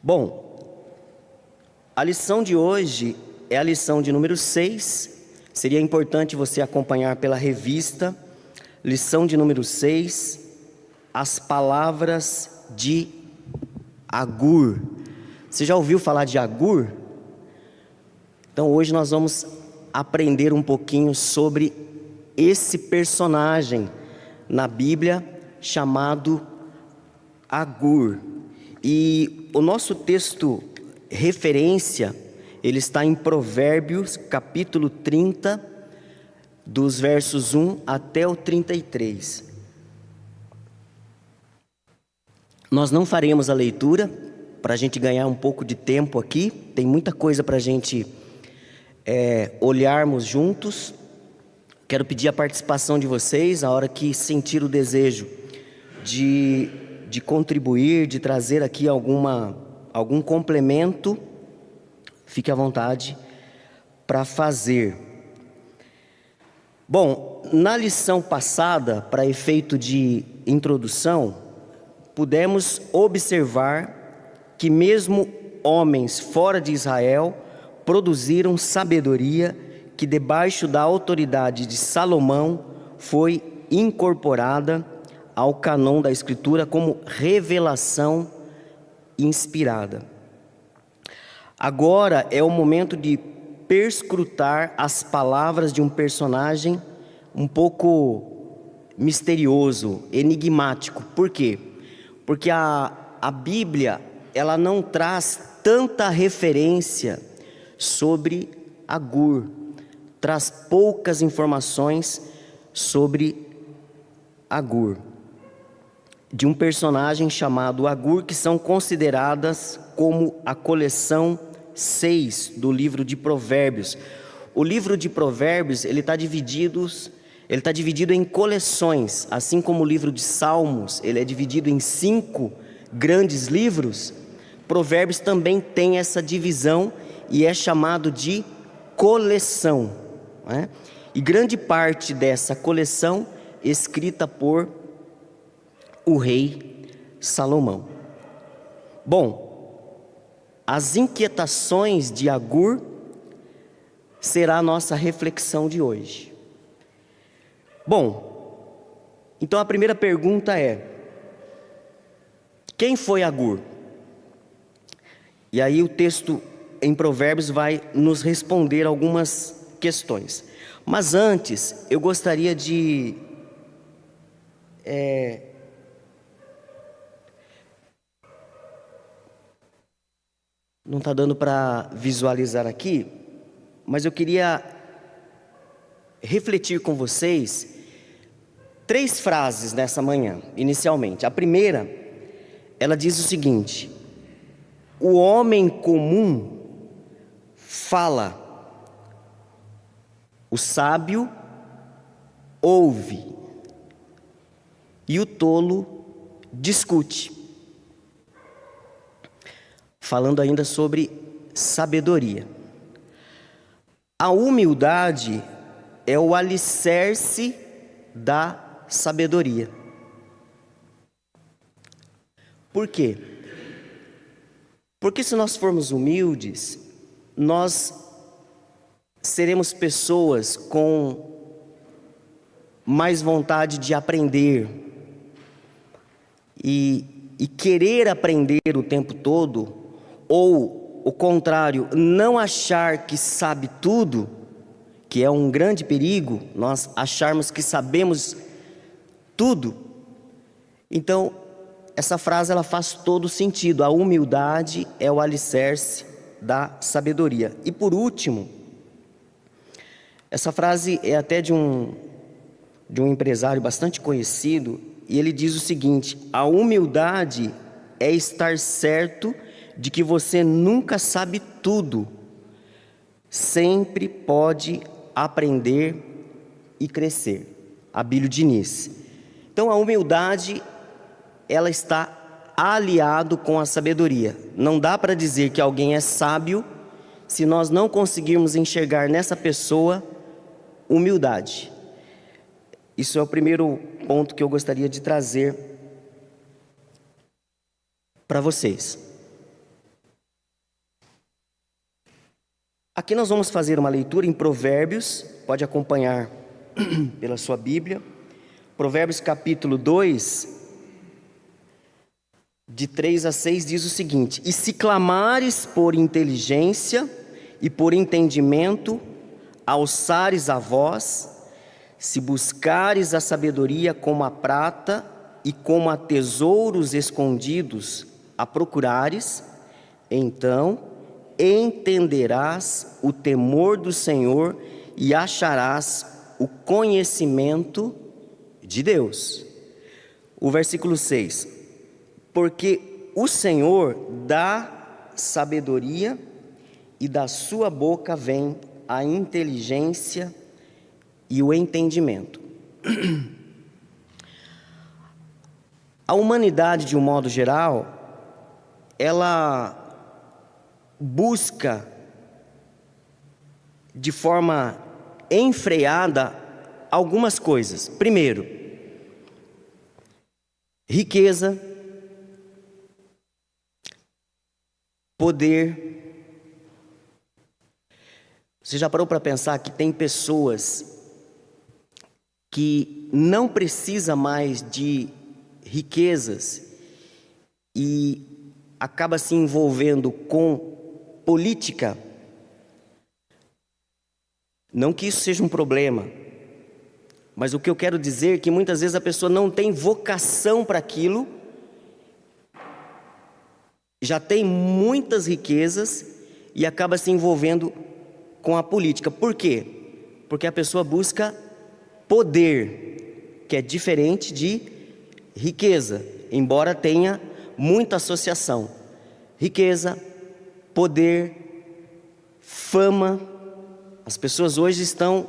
Bom, a lição de hoje é a lição de número 6. Seria importante você acompanhar pela revista. Lição de número 6, as palavras de Agur. Você já ouviu falar de Agur? Então hoje nós vamos aprender um pouquinho sobre esse personagem na Bíblia chamado Agur. E o nosso texto referência, ele está em Provérbios, capítulo 30, dos versos 1 até o 33. Nós não faremos a leitura, para a gente ganhar um pouco de tempo aqui. Tem muita coisa para a gente olharmos juntos. Quero pedir a participação de vocês, a hora que sentir o desejo de contribuir, de trazer aqui algum complemento, fique à vontade para fazer. Bom, na lição passada, para efeito de introdução, pudemos observar que mesmo homens fora de Israel produziram sabedoria que debaixo da autoridade de Salomão foi incorporada ao cânon da Escritura como revelação inspirada. Agora é o momento de perscrutar as palavras de um personagem um pouco misterioso, enigmático. Por quê? Porque a Bíblia, ela não traz tanta referência sobre Agur, traz poucas informações sobre Agur, de um personagem chamado Agur, que são consideradas como a coleção 6 do livro de Provérbios. O livro de Provérbios, ele está dividido em coleções, assim como o livro de Salmos, ele é dividido em 5 grandes livros. Provérbios também tem essa divisão e é chamado de coleção, né? E grande parte dessa coleção escrita por o rei Salomão. Bom, as inquietações de Agur será a nossa reflexão de hoje. Bom, então a primeira pergunta é: quem foi Agur? E aí o texto em Provérbios vai nos responder algumas questões. Mas antes, eu gostaria de não está dando para visualizar aqui, mas eu queria refletir com vocês 3 frases nessa manhã, inicialmente. A primeira, ela diz o seguinte: o homem comum fala, o sábio ouve e o tolo discute. Falando ainda sobre sabedoria. A humildade é o alicerce da sabedoria. Por quê? Porque se nós formos humildes, nós seremos pessoas com mais vontade de aprender e querer aprender o tempo todo, ou o contrário, não achar que sabe tudo, que é um grande perigo, nós acharmos que sabemos tudo. Então, essa frase ela faz todo sentido. A humildade é o alicerce da sabedoria. E por último, essa frase é até de um empresário bastante conhecido, e ele diz o seguinte: a humildade é estar certo de que você nunca sabe tudo, sempre pode aprender e crescer. Abílio Diniz. Então a humildade, ela está aliado com a sabedoria. Não dá para dizer que alguém é sábio se nós não conseguirmos enxergar nessa pessoa humildade. Isso é o primeiro ponto que eu gostaria de trazer para vocês. Aqui nós vamos fazer uma leitura em Provérbios, pode acompanhar pela sua Bíblia. Provérbios capítulo 2, de 3 a 6, diz o seguinte: E se clamares por inteligência e por entendimento, alçares a voz, se buscares a sabedoria como a prata e como a tesouros escondidos a procurares, então entenderás o temor do Senhor e acharás o conhecimento de Deus. O versículo 6: Porque o Senhor dá sabedoria e da sua boca vem a inteligência e o entendimento. A humanidade, de um modo geral, ela busca de forma enfreada algumas coisas. Primeiro, riqueza, poder. Você já parou para pensar que tem pessoas que não precisam mais de riquezas e acaba se envolvendo com política? Não que isso seja um problema, mas o que eu quero dizer é que muitas vezes a pessoa não tem vocação para aquilo, já tem muitas riquezas e acaba se envolvendo com a política. Por quê? Porque a pessoa busca poder, que é diferente de riqueza, embora tenha muita associação. Riqueza, poder, fama. As pessoas hoje estão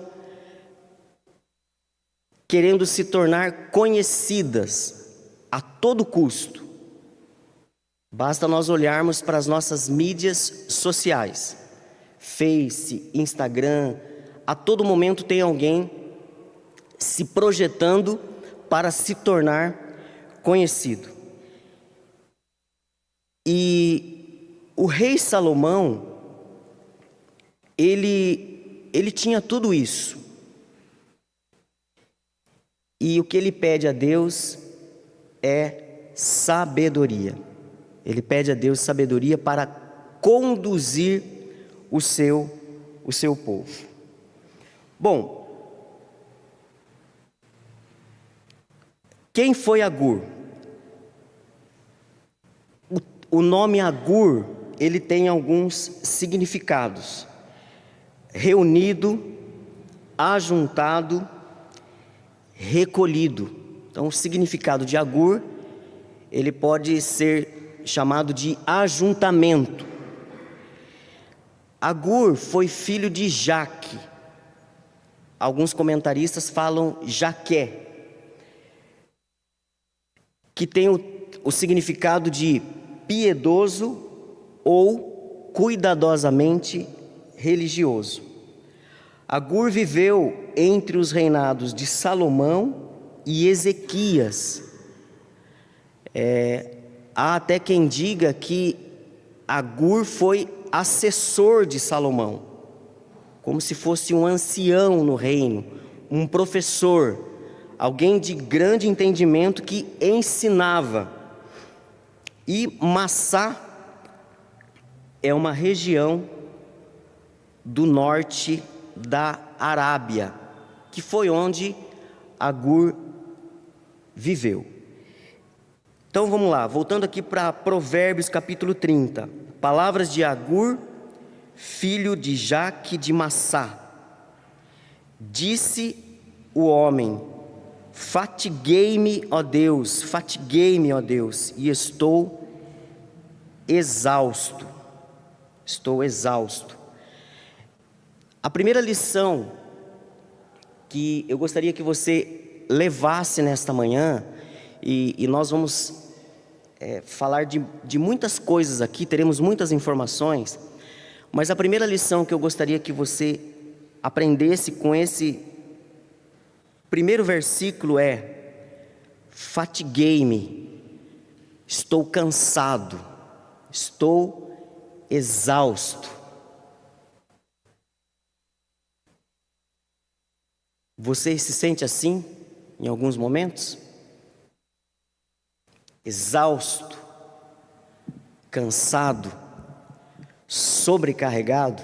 querendo se tornar conhecidas a todo custo. Basta nós olharmos para as nossas mídias sociais, Face, Instagram, a todo momento tem alguém se projetando para se tornar conhecido. E o rei Salomão, ele tinha tudo isso. E o que ele pede a Deus é sabedoria. Ele pede a Deus sabedoria para conduzir o seu povo. Bom, quem foi Agur? O nome Agur, ele tem alguns significados: reunido, ajuntado, recolhido. Então, o significado de Agur, ele pode ser chamado de ajuntamento. Agur foi filho de Jaque. Alguns comentaristas falam Jaqué, que tem o significado de piedoso ou cuidadosamente religioso. Agur viveu entre os reinados de Salomão e Ezequias. Há até quem diga que Agur foi assessor de Salomão, como se fosse um ancião no reino, um professor, alguém de grande entendimento que ensinava. E Massá é uma região do norte da Arábia, que foi onde Agur viveu. Então vamos lá, voltando aqui para Provérbios capítulo 30. Palavras de Agur, filho de Jaque de Massá. Disse o homem: fatiguei-me, ó Deus, e estou exausto. Estou exausto. A primeira lição que eu gostaria que você levasse nesta manhã, e nós vamos falar de muitas coisas aqui, teremos muitas informações, mas a primeira lição que eu gostaria que você aprendesse com esse primeiro versículo é: fatiguei-me, estou cansado, estou exausto. Você se sente assim em alguns momentos? Exausto, cansado, sobrecarregado?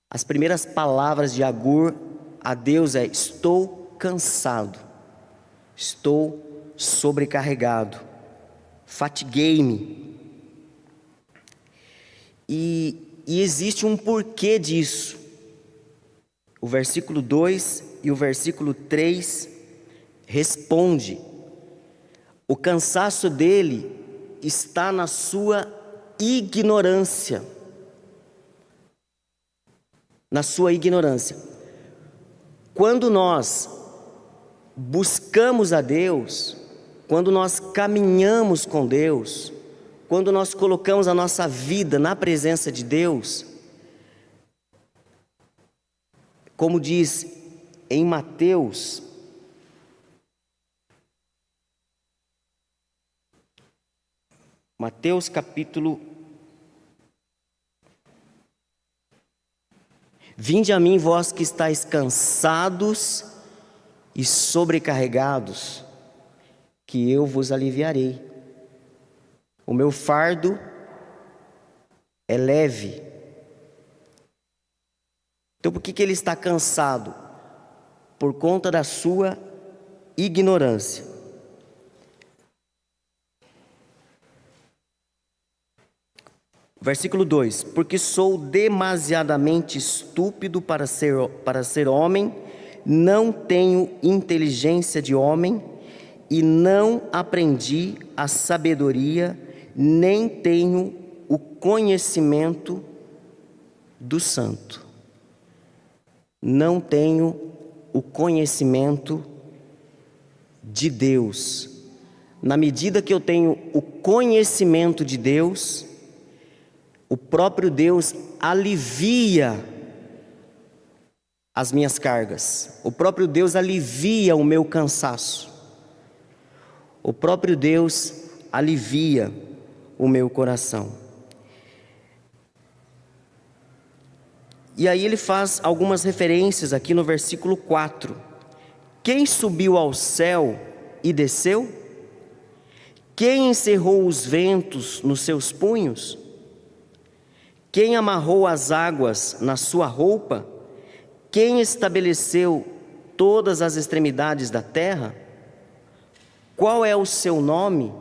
As primeiras palavras de Agur a Deus é: estou cansado, estou sobrecarregado, fatiguei-me. E existe um porquê disso. O versículo 2 e o versículo 3 responde. O cansaço dele está na sua ignorância. Na sua ignorância. Quando nós buscamos a Deus, quando nós caminhamos com Deus, quando nós colocamos a nossa vida na presença de Deus, como diz em Mateus, capítulo: Vinde a mim, vós que estáis cansados e sobrecarregados, que eu vos aliviarei. O meu fardo é leve. Então, por que ele está cansado? Por conta da sua ignorância. Versículo 2: Porque sou demasiadamente estúpido para ser homem, não tenho inteligência de homem, e não aprendi a sabedoria, nem tenho o conhecimento do santo. Não tenho o conhecimento de Deus. Na medida que eu tenho o conhecimento de Deus, o próprio Deus alivia as minhas cargas. O próprio Deus alivia o meu cansaço. O próprio Deus alivia o meu coração. E aí ele faz algumas referências aqui no versículo 4. Quem subiu ao céu e desceu? Quem encerrou os ventos nos seus punhos? Quem amarrou as águas na sua roupa? Quem estabeleceu todas as extremidades da terra? Qual é o seu nome?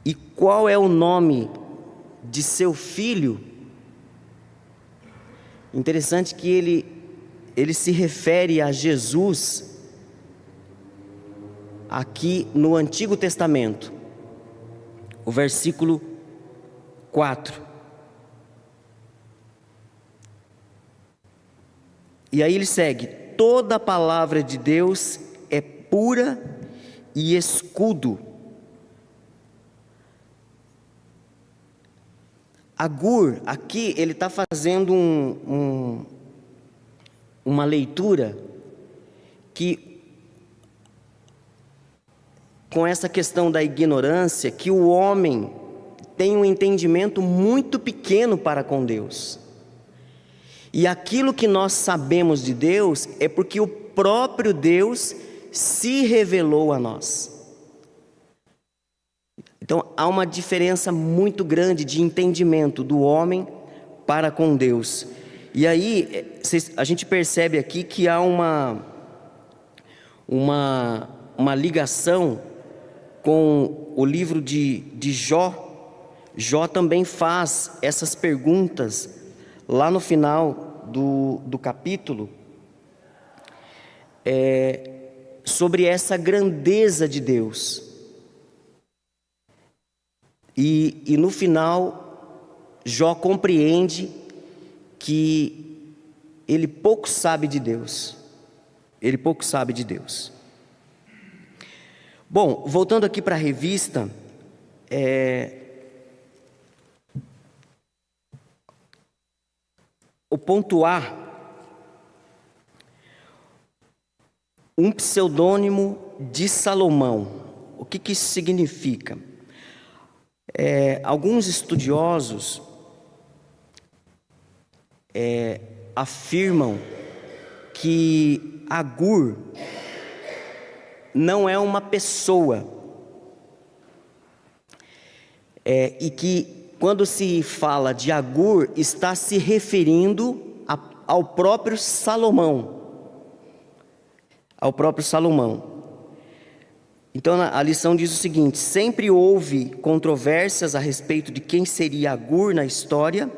E qual é o nome de seu filho? Interessante que ele se refere a Jesus aqui no Antigo Testamento. O versículo 4. E aí ele segue: toda a palavra de Deus é pura e escudo. Agur, aqui ele está fazendo uma leitura que, com essa questão da ignorância, que o homem tem um entendimento muito pequeno para com Deus. E aquilo que nós sabemos de Deus é porque o próprio Deus se revelou a nós. Então há uma diferença muito grande de entendimento do homem para com Deus. E aí a gente percebe aqui que há uma ligação com o livro de Jó. Jó também faz essas perguntas lá no final do capítulo, sobre essa grandeza de Deus. E no final, Jó compreende que ele pouco sabe de Deus. Ele pouco sabe de Deus. Bom, voltando aqui para a revista, o ponto A, um pseudônimo de Salomão. O que isso significa? Alguns estudiosos afirmam que Agur não é uma pessoa, e que quando se fala de Agur, está se referindo ao próprio Salomão. Ao próprio Salomão. Então a lição diz o seguinte: sempre houve controvérsias a respeito de quem seria Agur na história.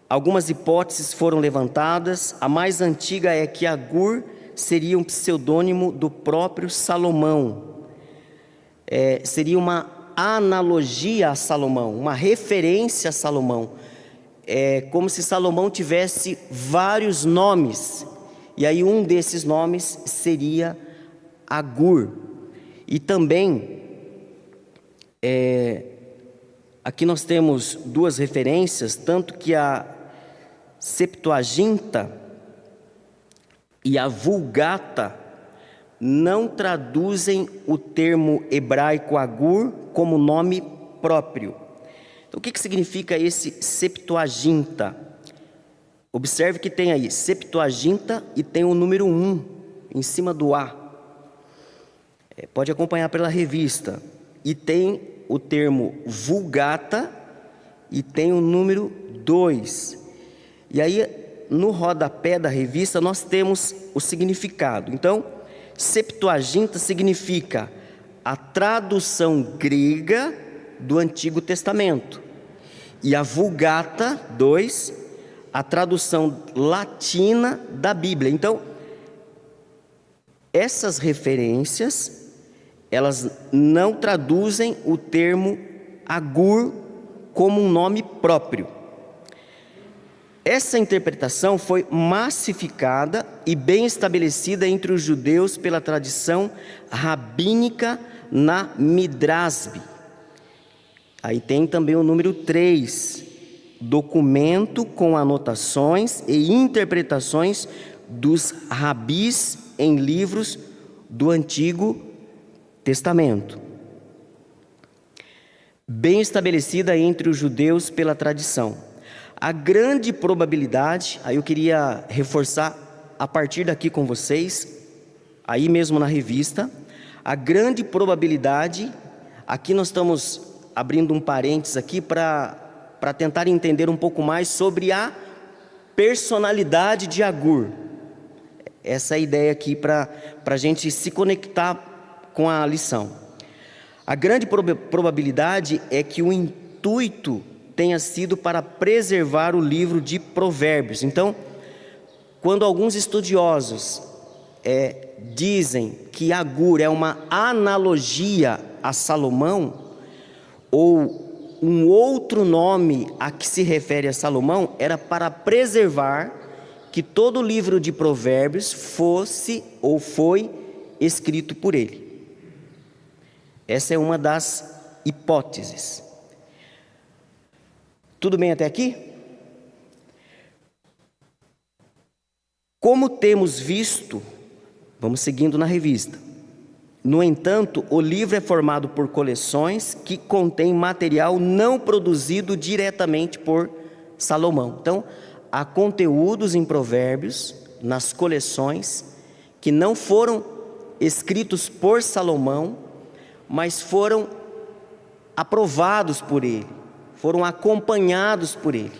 Algumas hipóteses foram levantadas. A mais antiga é que Agur seria um pseudônimo do próprio Salomão. Seria uma analogia a Salomão, uma referência a Salomão. É como se Salomão tivesse vários nomes, e aí um desses nomes seria Agur. E também, aqui nós temos duas referências, tanto que a Septuaginta e a Vulgata não traduzem o termo hebraico Agur como nome próprio. Então, o que significa esse Septuaginta? Observe que tem aí Septuaginta e tem o número 1 em cima do A. Pode acompanhar pela revista. E tem o termo Vulgata e tem o número 2. E aí, no rodapé da revista, nós temos o significado. Então, Septuaginta significa a tradução grega do Antigo Testamento. E a Vulgata 2, a tradução latina da Bíblia. Então, essas referências, elas não traduzem o termo Agur como um nome próprio. Essa interpretação foi massificada e bem estabelecida entre os judeus pela tradição rabínica na Midrasbe. Aí tem também o número 3, documento com anotações e interpretações dos rabis em livros do Antigo Testamento. Bem estabelecida entre os judeus pela tradição. A grande probabilidade, aí eu queria reforçar a partir daqui com vocês, aí mesmo na revista, a grande probabilidade, aqui nós estamos abrindo um parênteses aqui para tentar entender um pouco mais sobre a personalidade de Agur. Essa é a ideia aqui para a gente se conectar com a lição. A grande probabilidade é que o intuito tenha sido para preservar o livro de Provérbios. Então, quando alguns estudiosos dizem que Agur é uma analogia a Salomão, ou um outro nome a que se refere a Salomão, era para preservar que todo o livro de Provérbios fosse ou foi escrito por ele. Essa é uma das hipóteses. Tudo bem até aqui? Como temos visto, vamos seguindo na revista. No entanto, o livro é formado por coleções que contêm material não produzido diretamente por Salomão. Então, há conteúdos em Provérbios, nas coleções, que não foram escritos por Salomão, mas foram aprovados por ele, foram acompanhados por ele,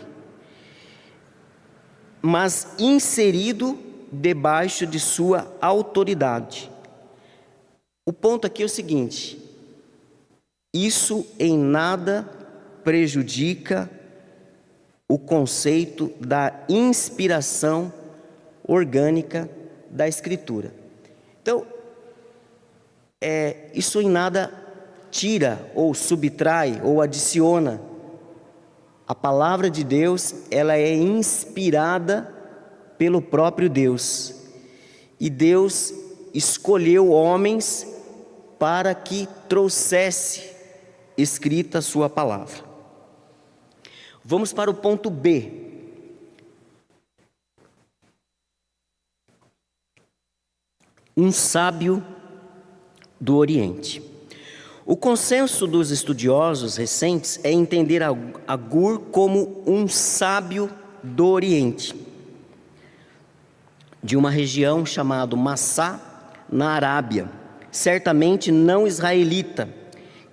mas inserido debaixo de sua autoridade. O ponto aqui é o seguinte: isso em nada prejudica o conceito da inspiração orgânica da Escritura. Então, isso em nada tira ou subtrai ou adiciona. A palavra de Deus, ela é inspirada pelo próprio Deus. E Deus escolheu homens para que trouxesse escrita a sua palavra. Vamos para o ponto B. Um sábio do Oriente. O consenso dos estudiosos recentes é entender Agur como um sábio do Oriente. de uma região chamada Massá, na Arábia, certamente não israelita.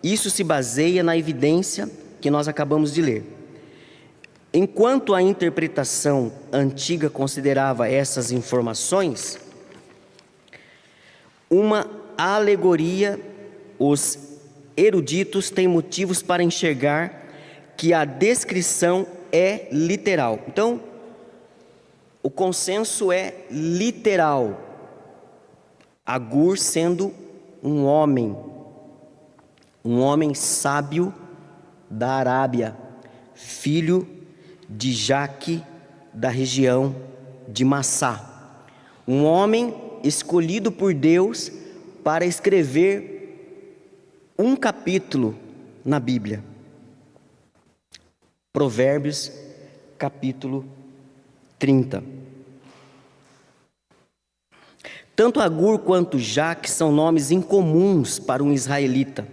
Isso se baseia na evidência que nós acabamos de ler. Enquanto a interpretação antiga considerava essas informações uma alegoria, os eruditos têm motivos para enxergar que a descrição é literal. Então, o consenso é literal. Agur sendo um homem sábio da Arábia, filho de Jaque, da região de Massá. Um homem escolhido por Deus para escrever um capítulo na Bíblia. Provérbios, capítulo 30. Tanto Agur quanto Jaque são nomes incomuns para um israelita.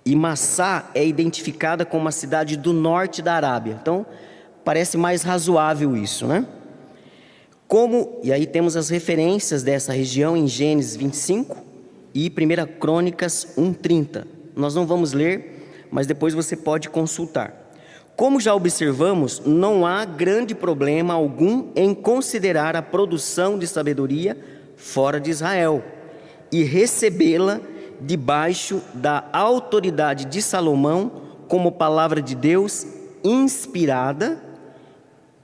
E Massá é identificada como uma cidade do norte da Arábia. Então, parece mais razoável isso, né? E aí temos as referências dessa região em Gênesis 25 e 1 Crônicas 1:30. Nós não vamos ler, mas depois você pode consultar. Como já observamos, não há grande problema algum em considerar a produção de sabedoria fora de Israel e recebê-la debaixo da autoridade de Salomão como palavra de Deus inspirada,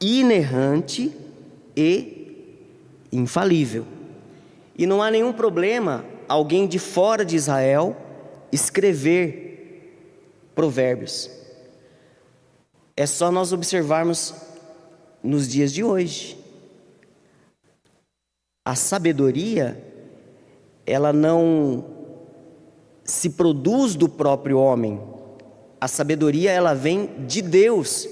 inerrante e infalível. E não há nenhum problema alguém de fora de Israel escrever provérbios. É só nós observarmos nos dias de hoje. A sabedoria, ela não se produz do próprio homem. A sabedoria, ela vem de Deus.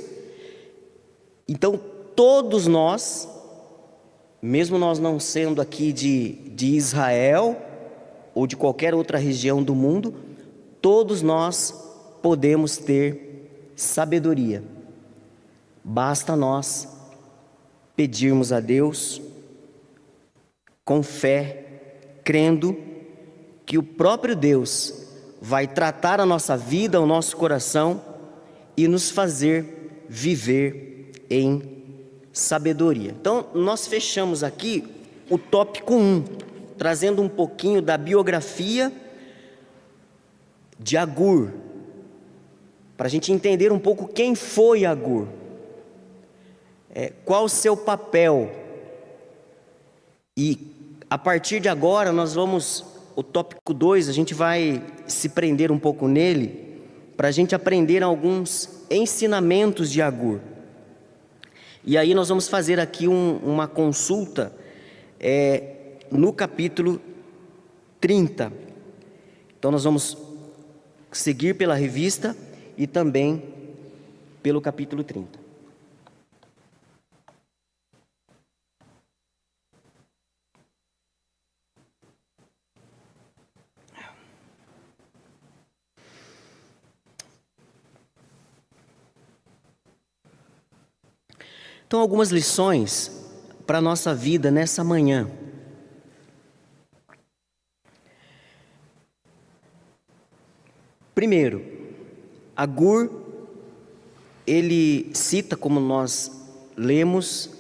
Então, todos nós, mesmo nós não sendo aqui de Israel ou de qualquer outra região do mundo, todos nós podemos ter sabedoria. Basta nós pedirmos a Deus com fé, crendo que o próprio Deus vai tratar a nossa vida, o nosso coração e nos fazer viver em sabedoria. Então, nós fechamos aqui o tópico 1, trazendo um pouquinho da biografia de Agur, para a gente entender um pouco quem foi Agur, qual o seu papel. E a partir de agora o tópico 2, a gente vai se prender um pouco nele, para a gente aprender alguns ensinamentos de Agur. E aí nós vamos fazer aqui uma consulta no capítulo 30. Então nós vamos seguir pela revista e também pelo capítulo 30. Então, algumas lições para a nossa vida nessa manhã. Primeiro, Agur, ele cita, como nós lemos,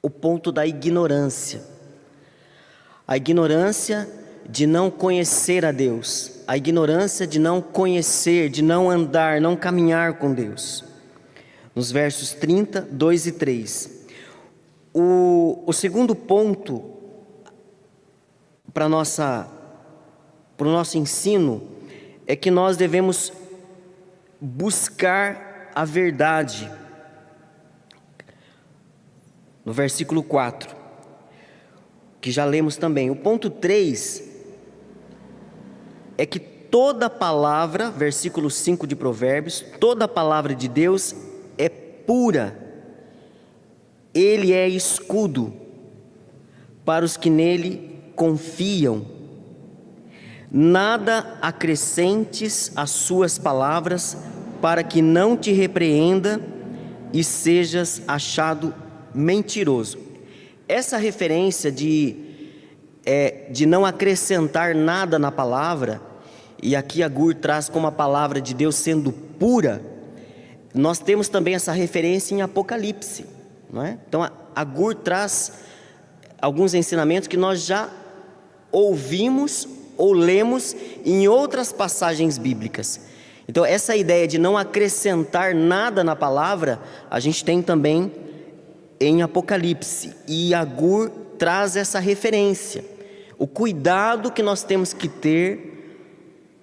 o ponto da ignorância. A ignorância de não conhecer a Deus. A ignorância de não conhecer, de não andar, não caminhar com Deus. Nos versos 30, 2 e 3. O segundo ponto para o nosso ensino é que nós devemos buscar a verdade. No versículo 4, que já lemos também. O ponto 3 é que toda palavra, versículo 5 de Provérbios, toda palavra de Deus é pura. Ele é escudo para os que nele confiam. Nada acrescentes às suas palavras, para que não te repreenda e sejas achado mentiroso. essa referência de não acrescentar nada na palavra, e aqui Agur traz como a palavra de Deus sendo pura, nós temos também essa referência em Apocalipse, não é? Então Agur traz alguns ensinamentos que nós já ouvimos ou lemos em outras passagens bíblicas. Então essa ideia de não acrescentar nada na palavra, a gente tem também em Apocalipse, e Agur traz essa referência, o cuidado que nós temos que ter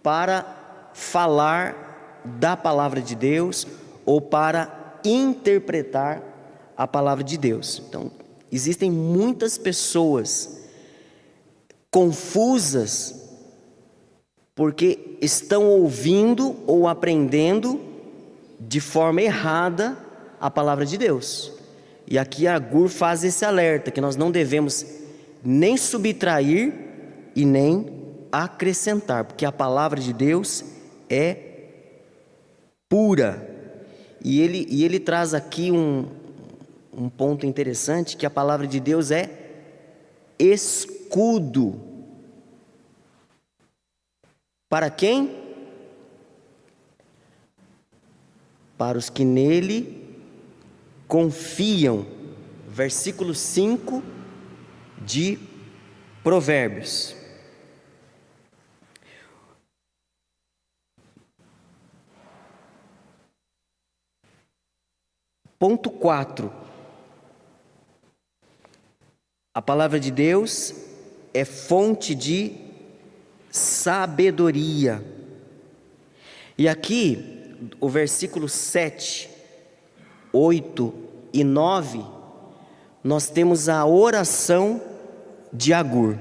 para falar da palavra de Deus ou para interpretar a palavra de Deus. Então, existem muitas pessoas confusas porque estão ouvindo ou aprendendo de forma errada a palavra de Deus. E aqui Agur faz esse alerta, que nós não devemos nem subtrair e nem acrescentar, porque a palavra de Deus é pura. E ele traz aqui um ponto interessante, que a palavra de Deus é escudo. Para quem? Para os que nele confiam. Versículo 5 de Provérbios. Ponto 4. A palavra de Deus é fonte de sabedoria. E aqui, o versículo 7, 8 e 9, nós temos a oração de Agur.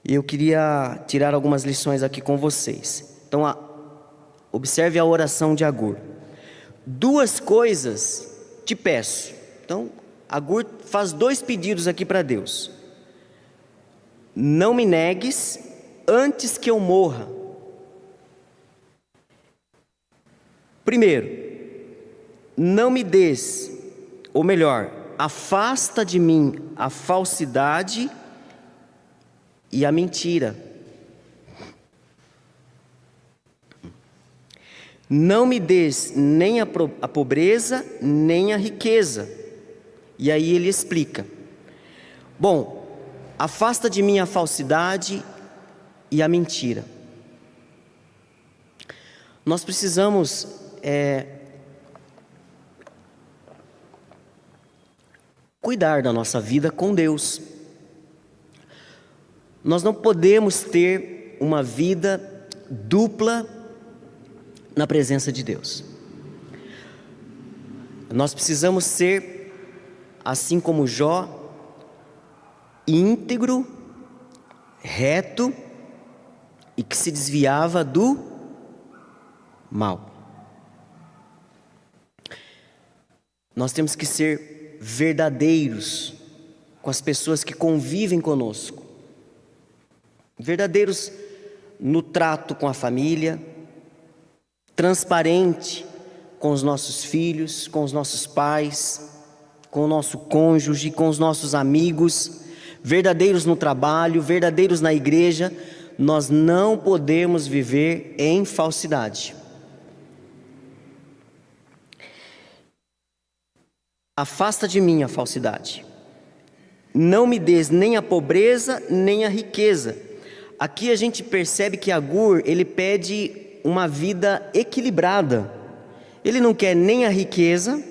E eu queria tirar algumas lições aqui com vocês. Então, observe a oração de Agur. Duas coisas te peço. Então, Agur faz dois pedidos aqui para Deus. Não me negues antes que eu morra. Primeiro, não me des, ou melhor, afasta de mim a falsidade e a mentira. Não me des nem a pobreza, nem a riqueza. E aí ele explica. Bom, afasta de mim a falsidade e a mentira. Nós precisamos cuidar da nossa vida com Deus. Nós não podemos ter uma vida dupla na presença de Deus. Nós precisamos ser, assim como Jó, íntegro, reto e que se desviava do mal. Nós temos que ser verdadeiros com as pessoas que convivem conosco, verdadeiros no trato com a família, transparente com os nossos filhos, com os nossos pais, com o nosso cônjuge, com os nossos amigos, verdadeiros no trabalho, verdadeiros na igreja. Nós não podemos viver em falsidade. Afasta de mim a falsidade. Não me des nem a pobreza, nem a riqueza. Aqui a gente percebe que Agur, ele pede uma vida equilibrada. Ele não quer nem a riqueza,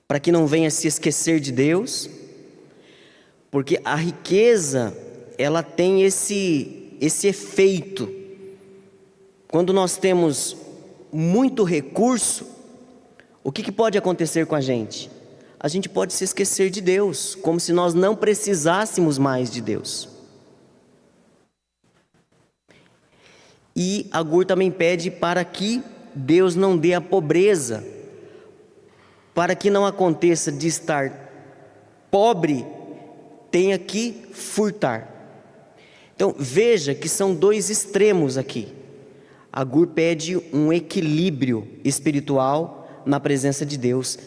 para que não venha se esquecer de Deus, porque a riqueza, ela tem esse efeito. Quando nós temos muito recurso, o que pode acontecer com a gente? A gente pode se esquecer de Deus, como se nós não precisássemos mais de Deus. E Agur também pede para que Deus não dê a pobreza, para que não aconteça de estar pobre, tenha que furtar. Então veja que são dois extremos aqui. Agur pede um equilíbrio espiritual na presença de Deus.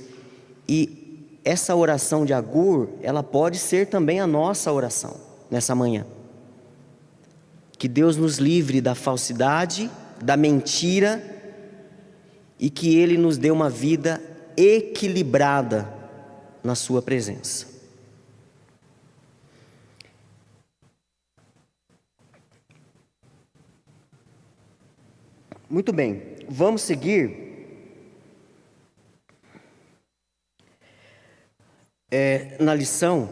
E essa oração de Agur, ela pode ser também a nossa oração nessa manhã. Que Deus nos livre da falsidade, da mentira, e que Ele nos dê uma vida equilibrada na sua presença. Muito bem, vamos seguir. Na lição,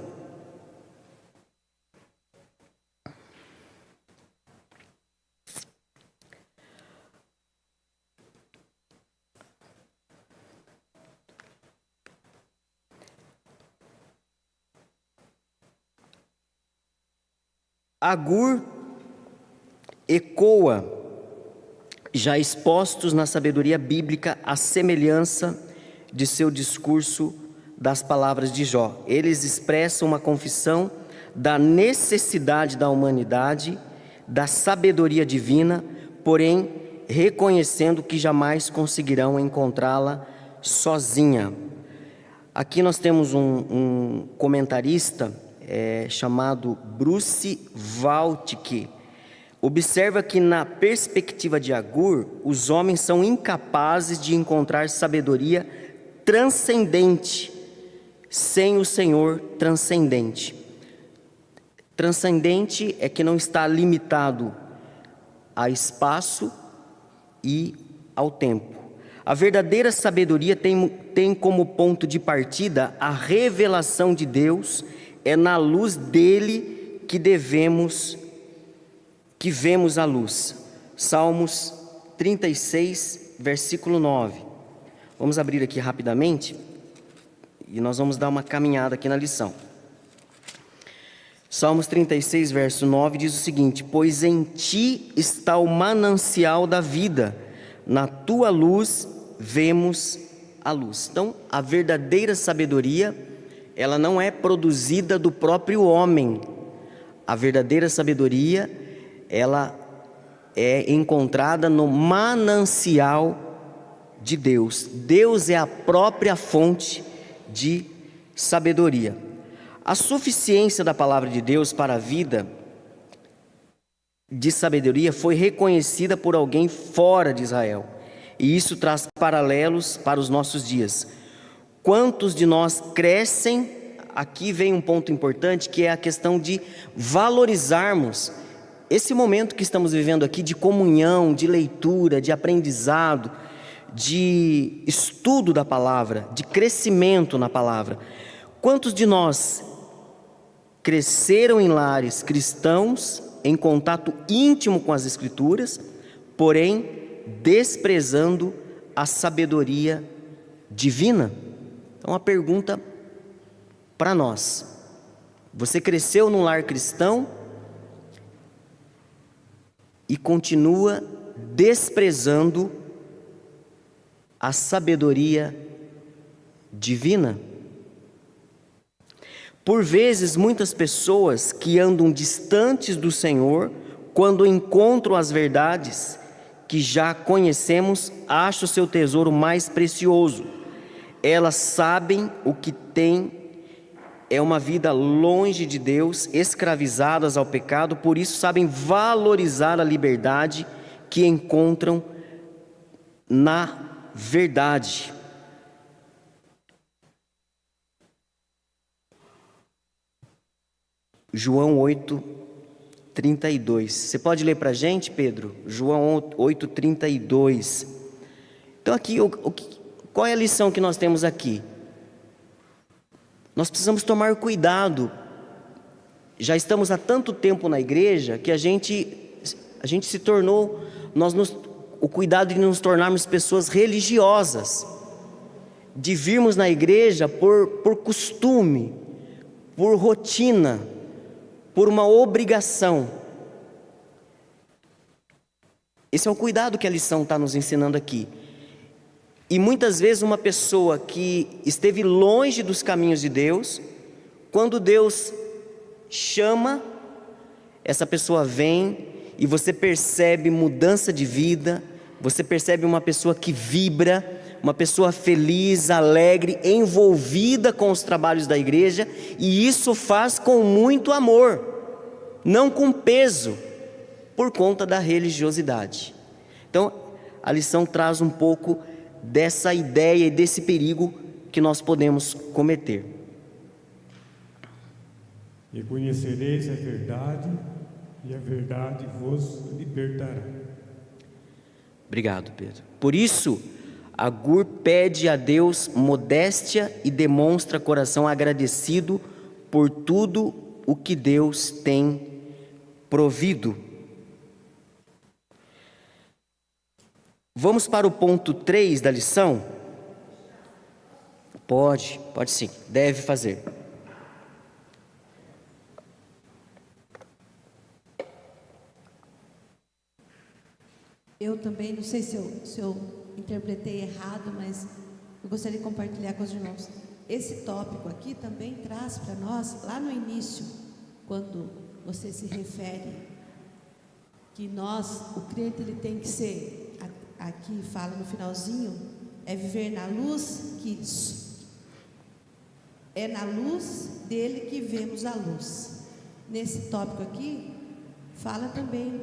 Agur ecoa, já expostos na sabedoria bíblica, a semelhança de seu discurso das palavras de Jó. Eles expressam uma confissão da necessidade da humanidade, da sabedoria divina, porém reconhecendo que jamais conseguirão encontrá-la sozinha. Aqui nós temos um comentarista chamado Bruce Waltke. Observa que na perspectiva de Agur, os homens são incapazes de encontrar sabedoria transcendente sem o Senhor transcendente. Transcendente é que não está limitado a espaço e ao tempo. A verdadeira sabedoria tem como ponto de partida a revelação de Deus. É na luz dele que vemos a luz. Salmos 36, versículo 9. Vamos abrir aqui rapidamente e nós vamos dar uma caminhada aqui na lição. Salmos 36, verso 9 diz o seguinte: pois em ti está o manancial da vida, na tua luz vemos a luz. Então, a verdadeira sabedoria, ela não é produzida do próprio homem. A verdadeira sabedoria, ela é encontrada no manancial de Deus. Deus é a própria fonte de sabedoria. A suficiência da palavra de Deus para a vida de sabedoria foi reconhecida por alguém fora de Israel. E isso traz paralelos para os nossos dias. Quantos de nós crescem? Aqui vem um ponto importante, que é a questão de valorizarmos esse momento que estamos vivendo aqui de comunhão, de leitura, de aprendizado, de estudo da palavra, de crescimento na palavra. Quantos de nós cresceram em lares cristãos, em contato íntimo com as Escrituras, porém desprezando a sabedoria divina? Então, uma pergunta para nós: você cresceu num lar cristão e continua desprezando a sabedoria divina? Por vezes, muitas pessoas que andam distantes do Senhor, quando encontram as verdades que já conhecemos, acham o seu tesouro mais precioso. Elas sabem o que têm é uma vida longe de Deus, escravizadas ao pecado, por isso sabem valorizar a liberdade que encontram na verdade. João 8:32. Você pode ler para a gente, Pedro? João 8:32. Então aqui, qual é a lição que nós temos aqui? Nós precisamos tomar cuidado. Já estamos há tanto tempo na igreja que a gente se tornou, o cuidado de nos tornarmos pessoas religiosas, de virmos na igreja por costume, por rotina, por uma obrigação. Esse é o cuidado que a lição está nos ensinando aqui. E muitas vezes uma pessoa que esteve longe dos caminhos de Deus, quando Deus chama, essa pessoa vem e você percebe mudança de vida, você percebe uma pessoa que vibra, uma pessoa feliz, alegre, envolvida com os trabalhos da igreja, e isso faz com muito amor, não com peso, por conta da religiosidade. Então, a lição traz um pouco dessa ideia e desse perigo que nós podemos cometer. E conhecereis a verdade, e a verdade vos libertará. Obrigado, Pedro. Por isso, Agur pede a Deus modéstia e demonstra coração agradecido por tudo o que Deus tem provido. Vamos para o ponto 3 da lição? Pode sim, deve fazer. Eu também, não sei se eu interpretei errado, mas eu gostaria de compartilhar com os irmãos. Esse tópico aqui também traz para nós, lá no início, quando você se refere que nós, o crente, ele tem que ser, aqui fala no finalzinho, é viver na luz, que é na luz dele que vemos a luz. Nesse tópico aqui, fala também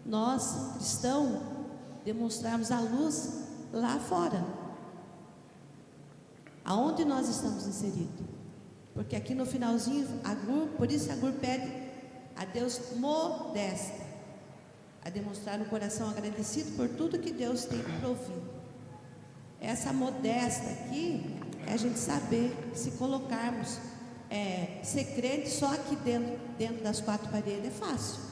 nós, cristãos, demonstrarmos a luz lá fora, aonde nós estamos inseridos. Porque aqui no finalzinho, por isso Agur pede a Deus modesta, a demonstrar no coração agradecido por tudo que Deus tem provido. Essa modesta aqui é a gente saber se colocarmos, ser crente só aqui dentro das quatro paredes é fácil.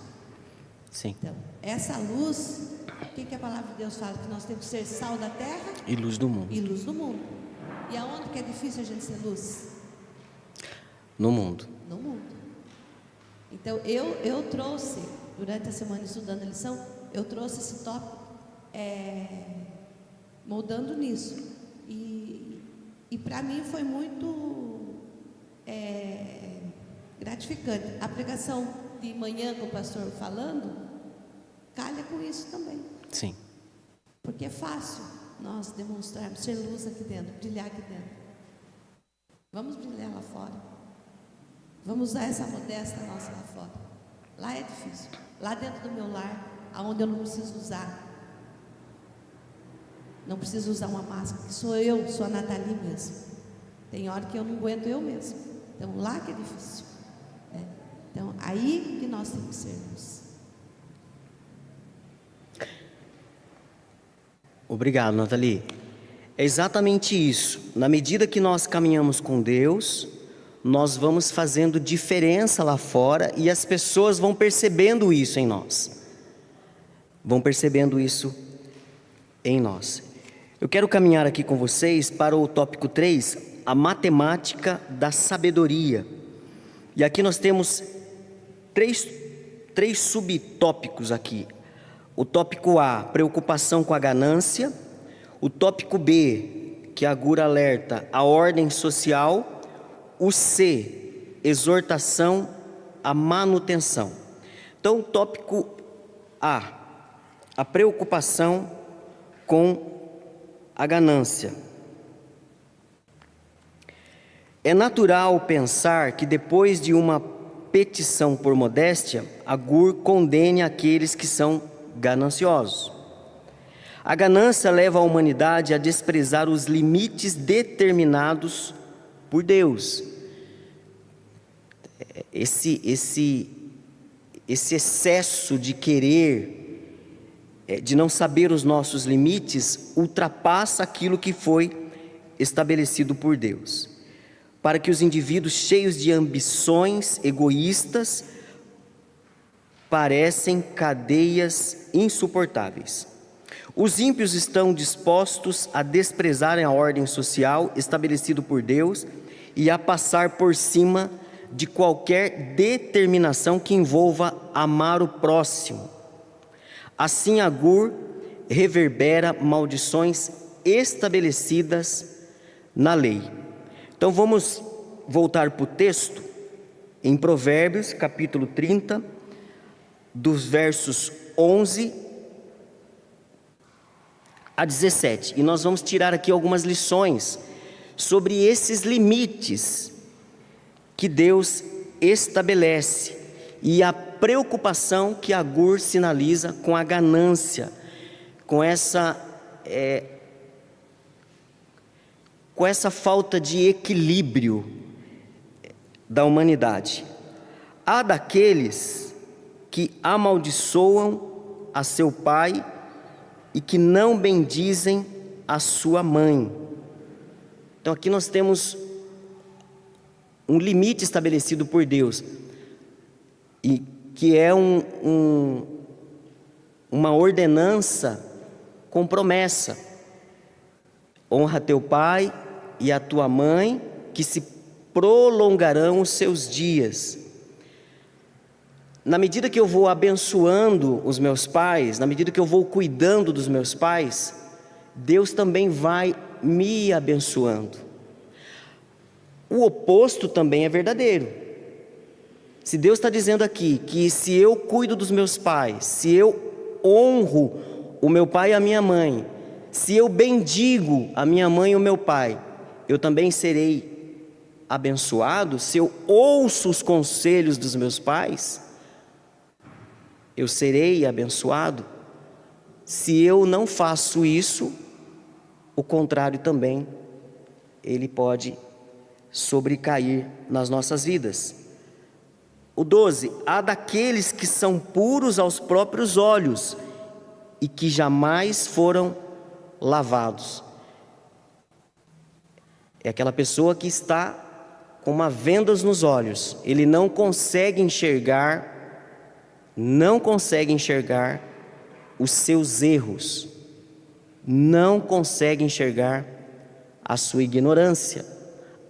Sim. Então, essa luz, o que a palavra de Deus fala? Que nós temos que ser sal da terra E luz do mundo. e luz do mundo. E aonde que é difícil a gente ser luz? No mundo. No mundo. Então, eu trouxe, durante a semana estudando a lição, eu trouxe esse tópico moldando nisso. E para mim foi muito gratificante. A pregação de manhã com o pastor falando, calha com isso também. Sim. Porque é fácil nós demonstrarmos, ser luz aqui dentro, brilhar aqui dentro. Vamos brilhar lá fora. Vamos usar essa modéstia nossa lá fora. Lá é difícil. Lá dentro do meu lar, aonde eu não preciso usar. Não preciso usar uma máscara, que sou eu, sou a Nathalie mesmo. Tem hora que eu não aguento eu mesmo. Então lá que é difícil. Então aí que nós temos que ser luz. Obrigado, Nathalie. É exatamente isso. Na medida que nós caminhamos com Deus, nós vamos fazendo diferença lá fora e as pessoas vão percebendo isso em nós. Vão percebendo isso em nós. Eu quero caminhar aqui com vocês para o tópico 3, a matemática da sabedoria. E aqui nós temos três subtópicos aqui. O tópico A, preocupação com a ganância. O tópico B, que Agur alerta, a ordem social. O C, exortação à manutenção. Então, o tópico A preocupação com a ganância. É natural pensar que depois de uma petição por modéstia, Agur condene aqueles que são gananciosos. A ganância leva a humanidade a desprezar os limites determinados por Deus. Esse excesso de querer, de não saber os nossos limites, ultrapassa aquilo que foi estabelecido por Deus, para que os indivíduos cheios de ambições egoístas parecem cadeias insuportáveis. Os ímpios estão dispostos a desprezarem a ordem social estabelecida por Deus e a passar por cima de qualquer determinação que envolva amar o próximo. Assim, Agur reverbera maldições estabelecidas na lei. Então vamos voltar para o texto, em Provérbios, capítulo 30, dos versos 11 a 17. E nós vamos tirar aqui algumas lições sobre esses limites que Deus estabelece e a preocupação que Agur sinaliza com a ganância, com essa falta de equilíbrio da humanidade. Há daqueles que amaldiçoam a seu pai e que não bendizem a sua mãe. Então aqui nós temos um limite estabelecido por Deus, e que é uma ordenança com promessa: honra teu pai e a tua mãe, que se prolongarão os seus dias. Na medida que eu vou abençoando os meus pais, na medida que eu vou cuidando dos meus pais, Deus também vai me abençoando. O oposto também é verdadeiro. Se Deus está dizendo aqui que se eu cuido dos meus pais, se eu honro o meu pai e a minha mãe, se eu bendigo a minha mãe e o meu pai, eu também serei abençoado. Se eu ouço os conselhos dos meus pais, eu serei abençoado. Se eu não faço isso, o contrário também, ele pode sobrecair nas nossas vidas. O 12, há daqueles que são puros aos próprios olhos e que jamais foram lavados. É aquela pessoa que está com uma vendas nos olhos, ele não consegue enxergar os seus erros, não consegue enxergar a sua ignorância,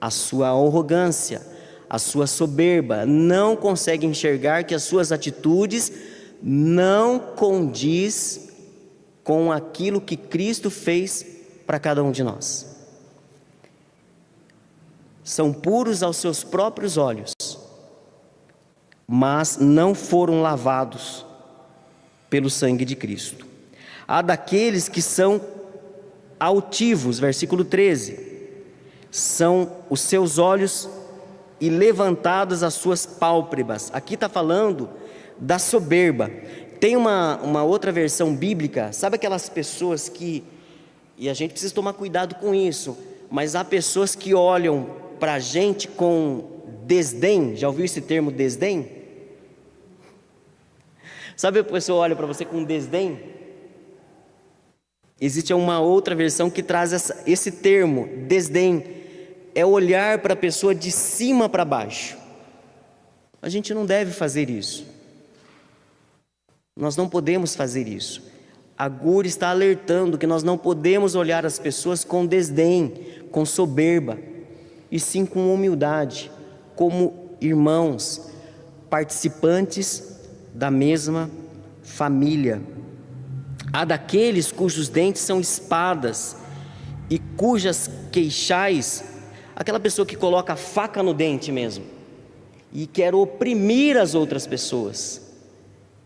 a sua arrogância, a sua soberba, não consegue enxergar que as suas atitudes não condiz com aquilo que Cristo fez para cada um de nós. São puros aos seus próprios olhos, mas não foram lavados pelo sangue de Cristo. Há daqueles que são altivos, versículo 13, são os seus olhos e levantadas as suas pálpebras. Aqui está falando da soberba. Tem uma outra versão bíblica, sabe aquelas pessoas que, e a gente precisa tomar cuidado com isso, mas há pessoas que olham para a gente com desdém. Já ouviu esse termo, desdém? Sabe a pessoa olha para você com desdém? Existe uma outra versão que traz esse termo, desdém. É olhar para a pessoa de cima para baixo. A gente não deve fazer isso. Nós não podemos fazer isso. Agur está alertando que nós não podemos olhar as pessoas com desdém, com soberba, e sim com humildade, como irmãos, participantes da mesma família. Há daqueles cujos dentes são espadas e cujas queixais, aquela pessoa que coloca a faca no dente mesmo e quer oprimir as outras pessoas.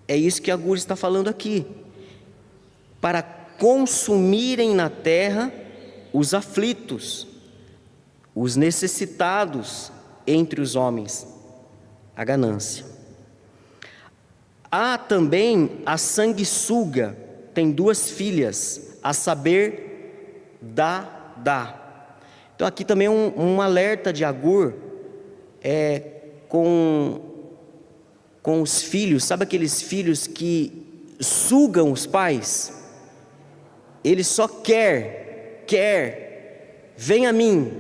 É isso que Agur está falando aqui. Para consumirem na terra os aflitos, os necessitados entre os homens, a ganância. Há também a sanguessuga, tem 2 filhas, a saber, Dá. Então aqui também um alerta de Agur com os filhos. Sabe aqueles filhos que sugam os pais? Ele só quer, vem a mim,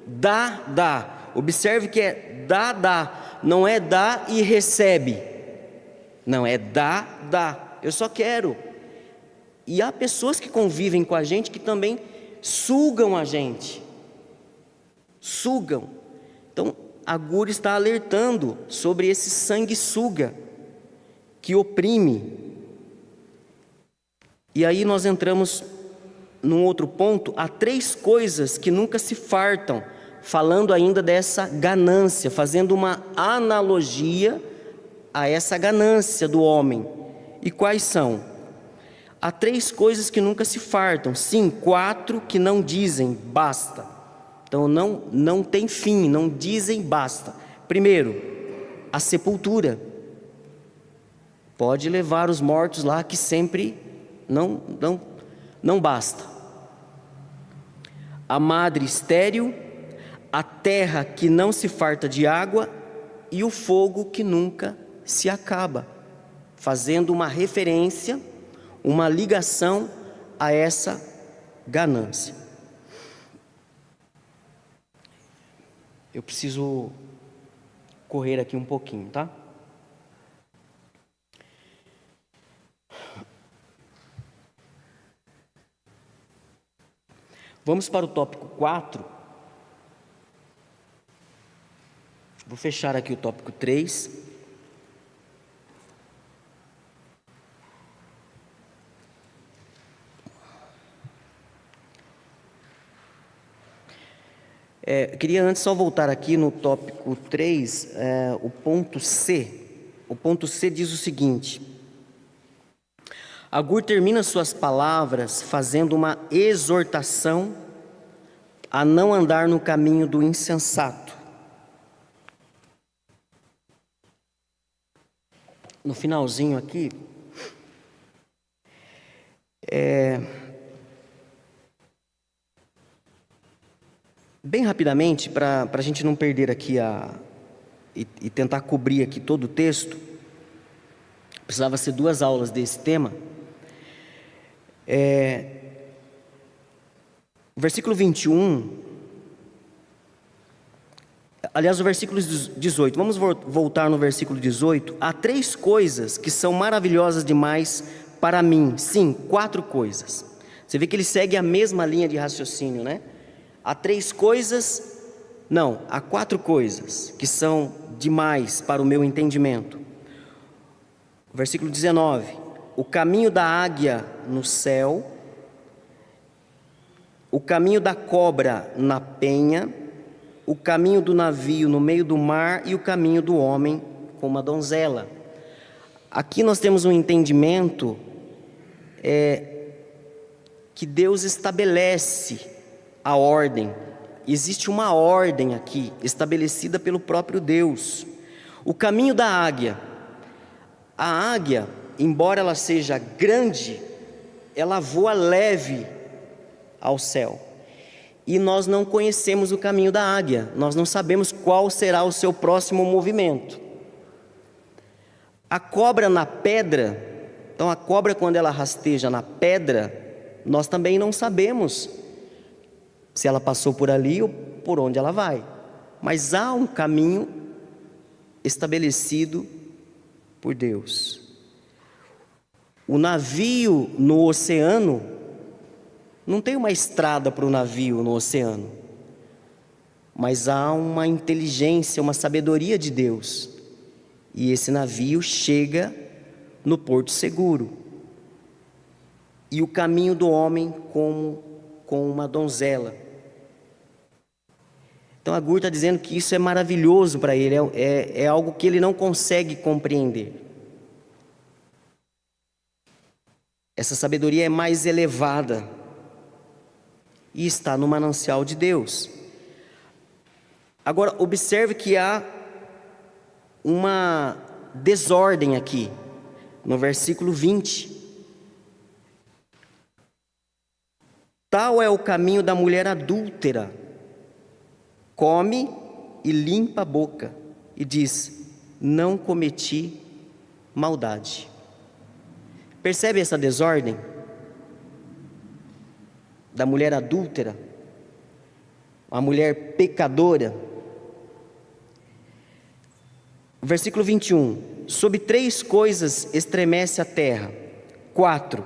dá. Observe que é dá, não é dá e recebe, não, é dá, eu só quero. E há pessoas que convivem com a gente que também sugam a gente, sugam. Então Agur está alertando sobre esse sanguessuga que oprime. E aí nós entramos num outro ponto. Há 3 coisas que nunca se fartam, falando ainda dessa ganância, fazendo uma analogia a essa ganância do homem. E quais são? Há 3 coisas que nunca se fartam. Sim, 4 que não dizem basta. Então não tem fim, não dizem basta. Primeiro, a sepultura. Pode levar os mortos lá que sempre não basta. A madre estéril, a terra que não se farta de água e o fogo que nunca se acaba, fazendo uma referência, uma ligação a essa ganância. Eu preciso correr aqui um pouquinho, tá? Vamos para o tópico 4. Vou fechar aqui o tópico 3. Eu queria antes só voltar aqui no tópico 3, o ponto C. O ponto C diz o seguinte: Agur termina suas palavras fazendo uma exortação a não andar no caminho do insensato. No finalzinho aqui, bem rapidamente, para a gente não perder aqui e tentar cobrir aqui todo o texto, precisava ser 2 aulas desse tema. O versículo 21, aliás, o versículo 18, vamos voltar no versículo 18. Há 3 coisas que são maravilhosas demais para mim. Sim, 4 coisas. Você vê que ele segue a mesma linha de raciocínio, né? Há 3 coisas, não, há 4 coisas que são demais para o meu entendimento. Versículo 19: o caminho da águia no céu, o caminho da cobra na penha, o caminho do navio no meio do mar e o caminho do homem com uma donzela. Aqui nós temos um entendimento que Deus estabelece a ordem. Existe uma ordem aqui, estabelecida pelo próprio Deus. O caminho da águia. A águia, embora ela seja grande, ela voa leve ao céu. E nós não conhecemos o caminho da águia. Nós não sabemos qual será o seu próximo movimento. A cobra na pedra. Então a cobra, quando ela rasteja na pedra, nós também não sabemos se ela passou por ali ou por onde ela vai. Mas há um caminho estabelecido por Deus. O navio no oceano, não tem uma estrada para o navio no oceano, mas há uma inteligência, uma sabedoria de Deus. E esse navio chega no porto seguro. E o caminho do homem com uma donzela. Então Agur está dizendo que isso é maravilhoso para ele, é algo que ele não consegue compreender. Essa sabedoria é mais elevada e está no manancial de Deus. Agora, observe que há uma desordem aqui, no versículo 20. Tal é o caminho da mulher adúltera. Come e limpa a boca e diz: não cometi maldade. Percebe essa desordem? Da mulher adúltera, uma mulher pecadora. Versículo 21. Sob 3 coisas estremece a terra. 4.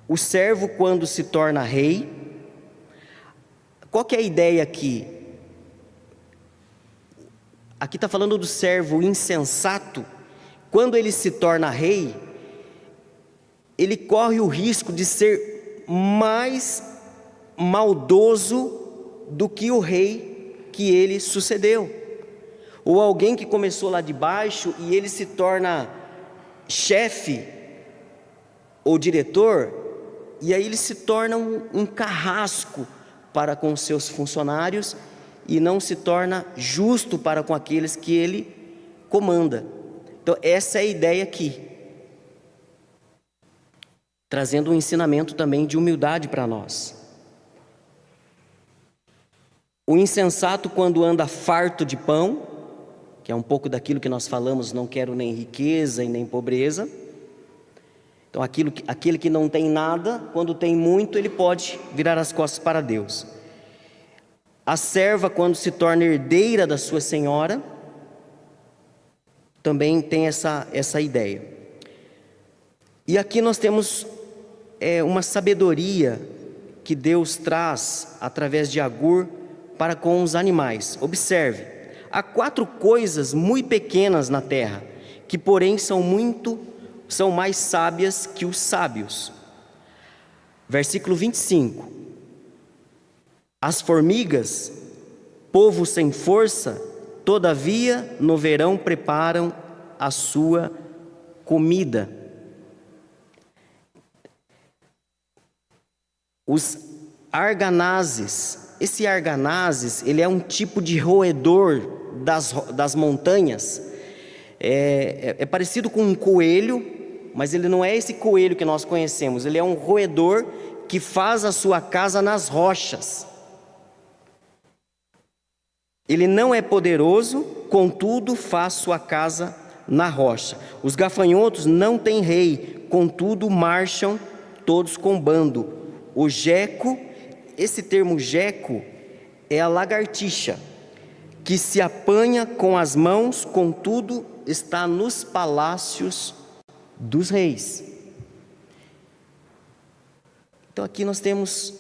O servo quando se torna rei. Qual que é a ideia aqui? Aqui está falando do servo insensato. Quando ele se torna rei, ele corre o risco de ser mais maldoso do que o rei que ele sucedeu. Ou alguém que começou lá de baixo e ele se torna chefe, ou diretor, e aí ele se torna um carrasco para com seus funcionários e não se torna justo para com aqueles que ele comanda. Então essa é a ideia aqui, trazendo um ensinamento também de humildade para nós. O insensato, quando anda farto de pão, que é um pouco daquilo que nós falamos, não quero nem riqueza e nem pobreza. Então aquele que não tem nada, quando tem muito, ele pode virar as costas para Deus. A serva, quando se torna herdeira da sua senhora, também tem essa ideia. E aqui nós temos uma sabedoria que Deus traz através de Agur para com os animais. Observe, há 4 coisas muito pequenas na terra, que porém são mais sábias que os sábios. Versículo 25. As formigas, povo sem força, todavia no verão preparam a sua comida. Os arganazes, esse arganazes, ele é um tipo de roedor das montanhas, é parecido com um coelho, mas ele não é esse coelho que nós conhecemos, ele é um roedor que faz a sua casa nas rochas. Ele não é poderoso, contudo faz sua casa na rocha. Os gafanhotos não têm rei, contudo marcham todos com bando. O geco, esse termo geco é a lagartixa, que se apanha com as mãos, contudo está nos palácios dos reis. Então aqui nós temos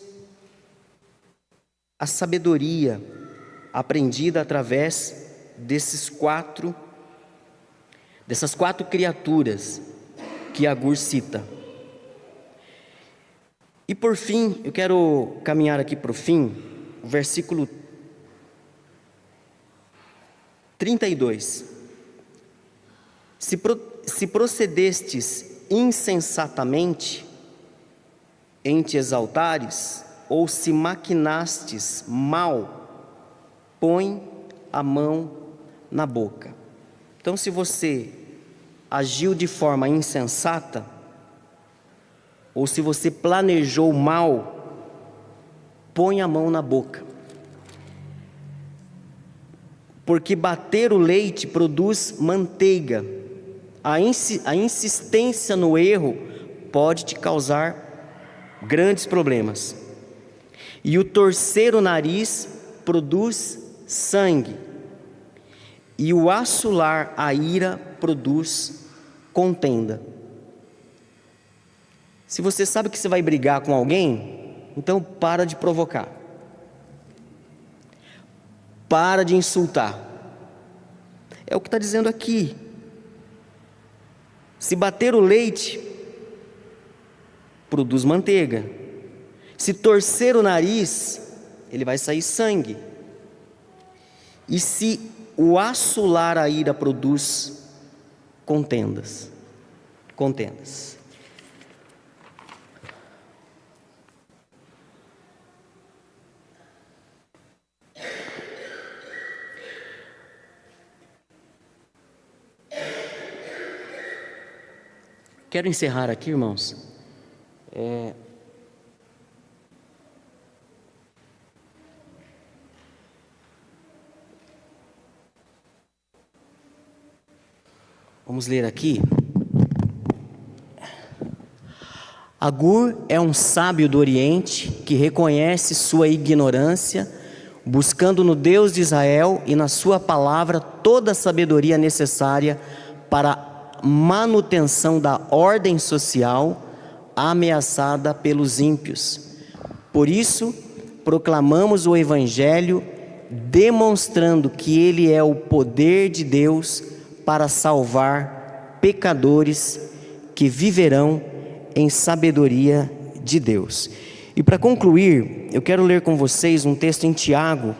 a sabedoria aprendida através dessas quatro criaturas que Agur cita. E por fim, eu quero caminhar aqui para o fim, o versículo 32. Se procedestes insensatamente em te exaltares, ou se maquinastes mal, põe a mão na boca. Então, se você agiu de forma insensata, ou se você planejou mal, põe a mão na boca. Porque bater o leite produz manteiga. A insistência no erro pode te causar grandes problemas. E o torcer o nariz produz sangue. E o assolar a ira produz contenda. Se você sabe que você vai brigar com alguém, então para de provocar. Para de insultar. É o que está dizendo aqui. Se bater o leite, produz manteiga. Se torcer o nariz, ele vai sair sangue. E se o assolar a ira produz contendas. Contendas. Quero encerrar aqui, irmãos. Vamos ler aqui. Agur é um sábio do Oriente que reconhece sua ignorância, buscando no Deus de Israel e na sua palavra toda a sabedoria necessária para a manutenção da ordem social ameaçada pelos ímpios. Por isso, proclamamos o Evangelho, demonstrando que ele é o poder de Deus para salvar pecadores que viverão em sabedoria de Deus. E para concluir, eu quero ler com vocês um texto em Tiago.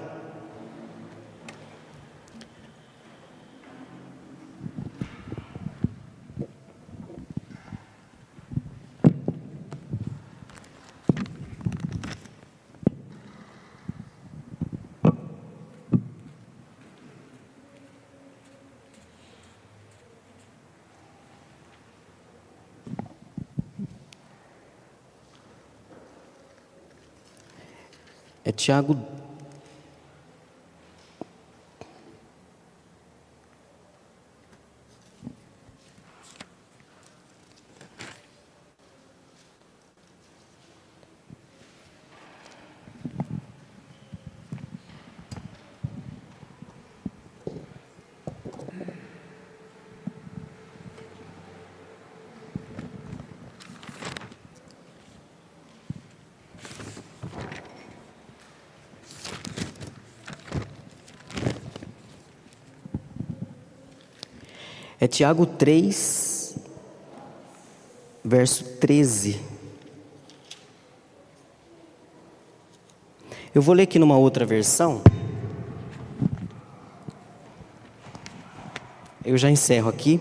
É Tiago. É Tiago 3, verso 13. Eu vou ler aqui numa outra versão. Eu já encerro aqui.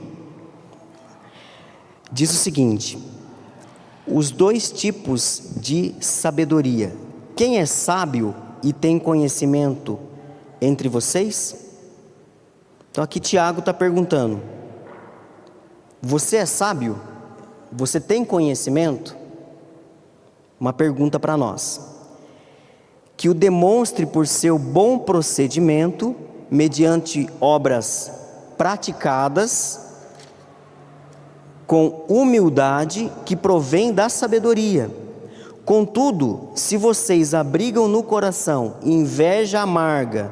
Diz o seguinte: os dois tipos de sabedoria. Quem é sábio e tem conhecimento entre vocês? Então aqui Tiago está perguntando: você é sábio? Você tem conhecimento? Uma pergunta para nós. Que o demonstre por seu bom procedimento, mediante obras praticadas, com humildade que provém da sabedoria. Contudo, se vocês abrigam no coração inveja amarga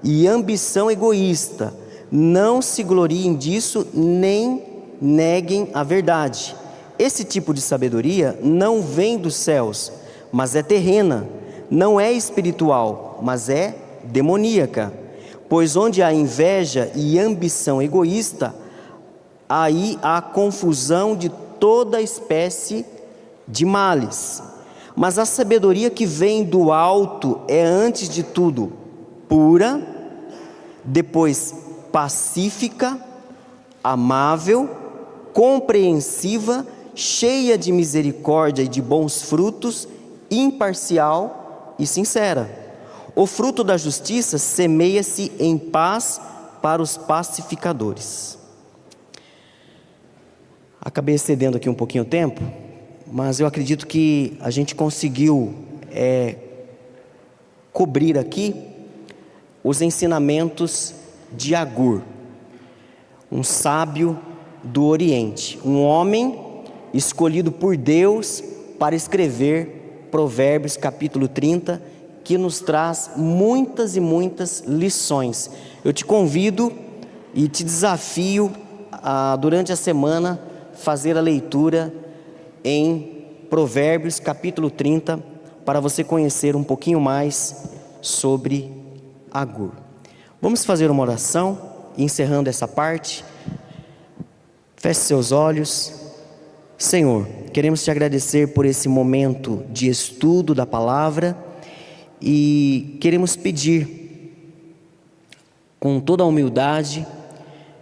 e ambição egoísta, não se gloriem disso, nem neguem a verdade. Esse tipo de sabedoria não vem dos céus, mas é terrena, não é espiritual, mas é demoníaca. Pois onde há inveja e ambição egoísta, aí há confusão de toda espécie de males. Mas a sabedoria que vem do alto é antes de tudo pura, depois pacífica, amável, compreensiva, cheia de misericórdia e de bons frutos, imparcial e sincera. O fruto da justiça semeia-se em paz para os pacificadores. Acabei excedendo aqui um pouquinho o tempo, mas eu acredito que a gente conseguiu cobrir aqui os ensinamentos de Agur, um sábio do Oriente, um homem escolhido por Deus para escrever Provérbios capítulo 30, que nos traz muitas e muitas lições. Eu te convido e te desafio a, durante a semana, fazer a leitura em Provérbios capítulo 30, para você conhecer um pouquinho mais sobre Agur. Vamos fazer uma oração, encerrando essa parte. Feche seus olhos. Senhor, queremos te agradecer por esse momento de estudo da palavra e queremos pedir, com toda a humildade,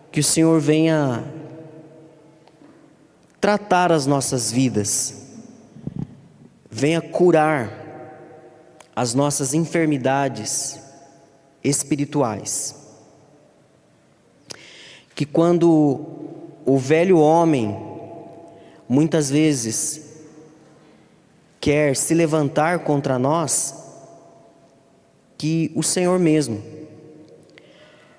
que o Senhor venha tratar as nossas vidas, venha curar as nossas enfermidades espirituais. Que quando o velho homem muitas vezes quer se levantar contra nós, que o Senhor mesmo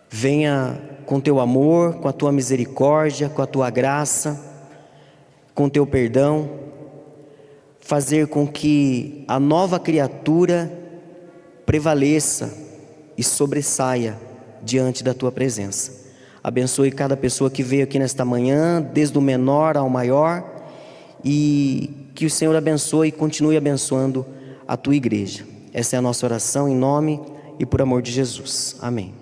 venha com teu amor, com a tua misericórdia, com a tua graça, com teu perdão, fazer com que a nova criatura prevaleça e sobressaia diante da tua presença. Abençoe cada pessoa que veio aqui nesta manhã, desde o menor ao maior, e que o Senhor abençoe e continue abençoando a tua igreja. Essa é a nossa oração em nome e por amor de Jesus. Amém.